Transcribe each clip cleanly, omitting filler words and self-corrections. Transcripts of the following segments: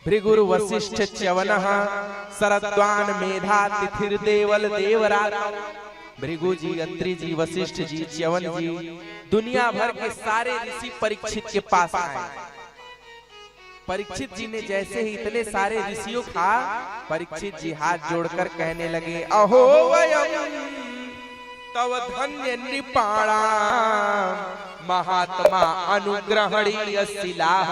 भृगुरु वशिष्ठ च्यवनः शरद्वान मेधा तिथिर्देवल देवरात। भृगु जी, अत्रि जी, वशिष्ठ जी, च्यवन जी, दुनिया भर के सारे ऋषि परीक्षित के पास आए। परीक्षित जी ने जैसे ही इतने सारे ऋषियों का, परीक्षित जी हाथ जोड़कर कहने लगे, अहो वयम तव धन्य नृपाणाम महात्मा अनुग्रहणीय शिलाः।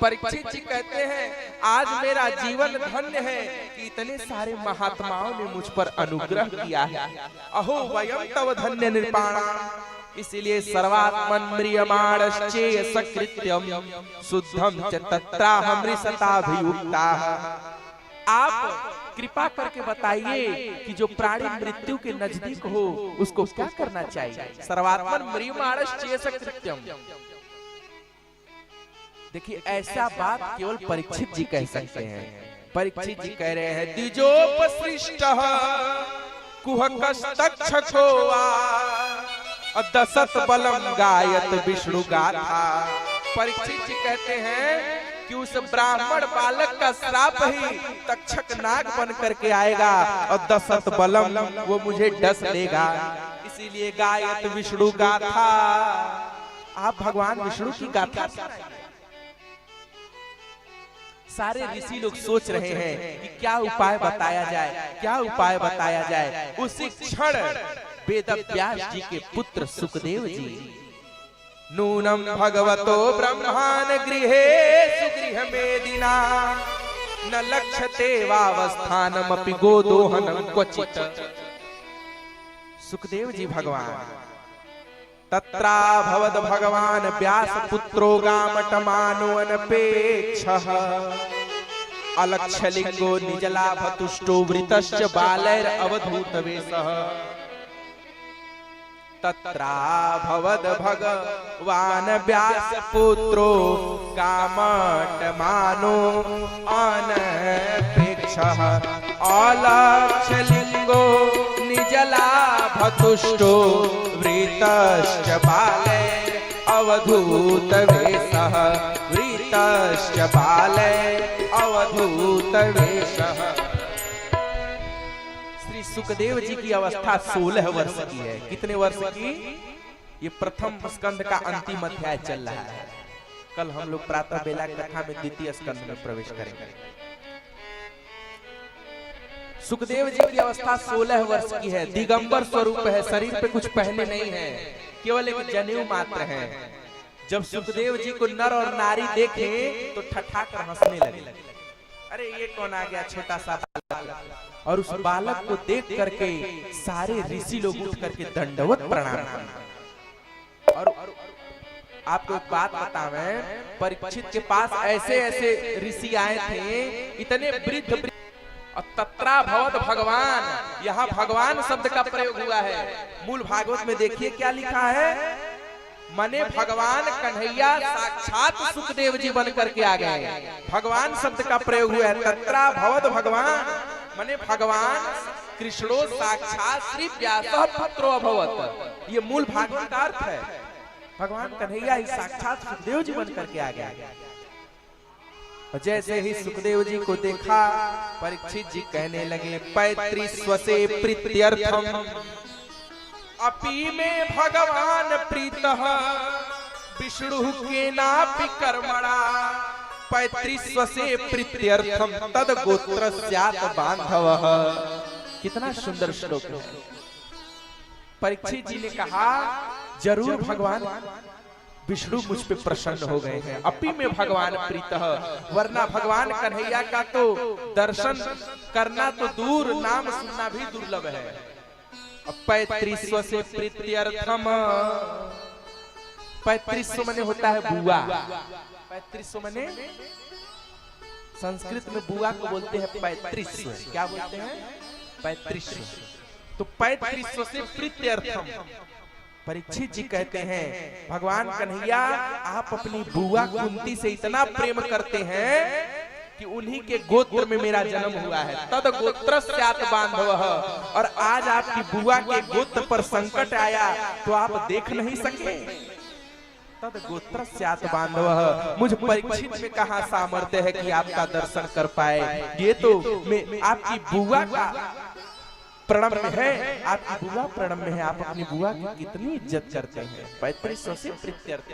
परीक्षित जी कहते हैं, आज मेरा जीवन धन्य है कि इतने सारे महात्माओं ने मुझ पर अनुग्रह किया है। अहो वयम तव धन्य नृपाणाम। इसीलिए सर्वात्मन म्रियमाणश्चेय सकृत्यम शुद्धम च तत्राहमृषताभियुक्ताः। आप कृपा करके बताइए कि जो प्राणी मृत्यु के नजदीक हो उसको क्या करना चाहिए। सर्वात्मन म्रियमाणश्चेय सकृत्यम। देखिए, ऐसा बात केवल परीक्षित जी कह सकते हैं। परीक्षित जी कह रहे हैं, द्विजोपसृष्टः कुहकस्तक्षको दशत बलम गायत विष्णु गाथा। परीक्षित जी कहते हैं कि उस ब्राह्मण बालक का श्राप ही तक्षक नाग बन करके आएगा और दशत बलम वो मुझे डस लेगा। इसीलिए गायत विष्णु गाथा। आप भगवान विष्णु की गाथा। सारे ऋषि लोग सोच रहे हैं कि क्या उपाय बताया जाए, क्या उपाय बताया जाए। उसी क्षण वेद व्यास जी के पुत्र सुखदेव जी, नूनम भगवतो ब्रह्मान गृहे सुगृह मेदिना न लक्ष्यते वावस्थानमपि गोदोहनं क्वचित्। सुखदेव जी भगवान, तत्रा भवद भगवान व्यास पुत्रो गामटमानो अनपेक्षः अलक्ष्यलिंगो निजलाभतुष्टो वृतश्च बालैर अवधूत वेशः। तत्रा भवद भगवान व्यास पुत्रो गामटमानो अनपेक्षः अलक्ष्यलिंगो निजलाभतुष्टो वृतश्च बालैर अवधूत वेशः। वृतश्च बालैर अवधूत वेशः। श्री सुखदेव जी की अवस्था 16 वर्ष की है। कितने वर्ष की? ये प्रथम स्कंद का अंतिम अध्याय चल रहा है। कल हम लोग प्रातः बेला कथा में द्वितीय स्कंद में प्रवेश करेंगे। सुखदेव जी की अवस्था 16 वर्ष की है। दिगंबर स्वरूप है, शरीर पे कुछ पहने नहीं है, केवल एक जनेऊ मात्र है। जब सुखदेव जी को नर और नारी देखे तो ठठाकर हंसने लगे, अरे ये कौन आ गया छोटा सा बालक। और उस बालक को देख करके सारे ऋषि लोग उठ करके दंडवत प्रणाम करते। और आपको एक बात बतावें, परीक्षित के पास ऐसे ऐसे ऋषि आए थे, इतने वृद्ध। और तत्रा भवद भगवान, यहाँ भगवान शब्द का प्रयोग हुआ है। मूल भागवत में देखिए क्या लिखा है, मने भगवान कन्हैया साक्षात सुखदेव जी बन करके आ गए। भगवान शब्द का प्रयोग हुआ है। तत्रा भवद भगवान मने भगवान कृष्णो साक्षात श्री व्यासः पुत्रो अभवत्। ये मूल भागवत का अर्थ है। भगवान कन्हैया ही साक्षात सुखदेव जी बन करके आ गया। जैसे ही सुखदेव जी को देखा, परीक्षित जी कहने लगे, पैतृस्वसे प्रीत्यर्थम अपि में भगवान प्रीतः विष्णु केनापि कर्मणा पैतृस्वसे प्रीत्यर्थम तद गोत्रस्यात् बांधवः। कितना सुंदर श्लोक है। परीक्षित जी ने कहा, जरूर भगवान विष्णु मुझ पे प्रसन्न हो गए हैं। अपि में भगवान प्रीतः, वरना भगवान कन्हैया का तो दर्शन करना तो दूर, नाम सुनना भी दुर्लभ है। पैतृस्व से प्रीत्यर्थम, पैतृस्व माने होता है बुआ। पैतृस्व माने संस्कृत में बुआ को बोलते हैं पैतृस्व। क्या बोलते हैं? पैतृस्व। तो पैतृस्व से प्रीत्यर्थम परीक्षित जी कहते हैं, भगवान कन्हैया आप अपनी बुआ कुंती से इतना प्रेम करते हैं कि उन्हीं के गोत्र में मेरा जन्म हुआ है। तद गोत्रस्यात् बांधवः, और आज आपकी बुआ के गोत्र पर संकट आया तो आप देख नहीं सके। तद गोत्र स्यात् बांधवः, मुझ परीक्षित में कहाँ सामर्थ्य है कि आपका दर्शन कर पाए। ये तो मैं आपकी बुआ का प्रणम में है, आपकी बुआ प्रणम में है। आप अपनी बुआ की कितनी इज्जत करते हैं। 3500 से प्रीत्यर्थ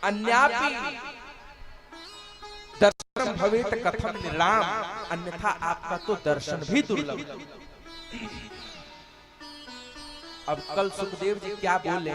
अन्यापि दर्शनम भवेत कथम निराम, अन्यथा आपका तो दर्शन भी दुर्लभ। अब कल सुखदेव जी क्या बोले